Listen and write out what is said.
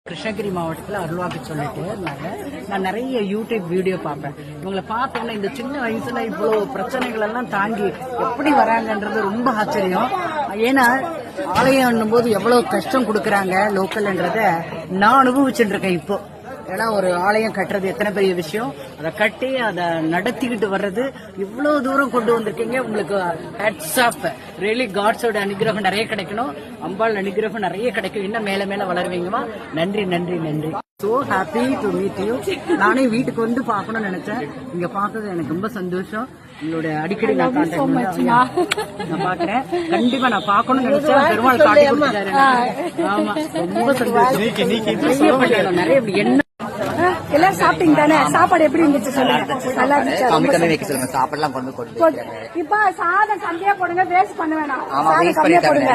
கிருஷ்ணகிரி மாவட்டத்தில் அருள்வாக்கு சொல்லிட்டு இருந்தாங்க. நான் நிறைய யூடியூப் வீடியோ பார்ப்பேன். இவங்களை பார்த்தோன்னா இந்த சின்ன வயசுல இவ்வளோ பிரச்சனைகள் எல்லாம் தாங்கி எப்படி வராங்கன்றது ரொம்ப ஆச்சரியம். ஏன்னா ஆலயம் போது எவ்வளவு கஷ்டம் கொடுக்கறாங்க லோக்கல்ன்றத நான் அனுபவிச்சுட்டு இருக்கேன் இப்போ. ஏன்னா ஒரு ஆலயம் கட்டுறது எத்தனை பெரிய விஷயம், அதை கட்டி அதை நடத்திக்கிட்டு வர்றது இவ்வளவு தூரம் கொண்டு வந்திருக்கீங்க. உங்களுக்கு ஹேட்ஸ் ஆஃப். ரியலி காட்ஸோட அனுகிரகம் நிறைய கிடைக்கணும், அம்பாள் அனுகிரகம் நிறைய கிடைக்கும், இன்னும் மேல மேல வளருவீங்கம்மா. நன்றி நன்றி நன்றி. So happy to meet you. நானே வீட்டுக்கு வந்து பார்க்கணும்னு நினைச்சேன், இங்க பார்த்தது எனக்கு ரொம்ப சந்தோஷம். உங்களோட அடிக்கடி நான் பாக்குறேன், கண்டிப்பா நான் பார்க்கணும்னு நினைச்சேன். பெருமாள் காட்டி கொடுத்தாரு. ஆமா, ரொம்ப சந்தோஷம். நிறைய என்ன எல்லாரும் சாப்பிட்டீங்க தானே? சாப்பாடு எப்படி இருந்துச்சு சொல்லுங்க. நல்லா இருந்துச்சு. சாப்பாடுலாம் கொண்டு இப்ப சாதம் கம்மியா போடுங்க, வேஸ்ட் பண்ண வேணாம். சாதம் கம்மியா போடுங்க.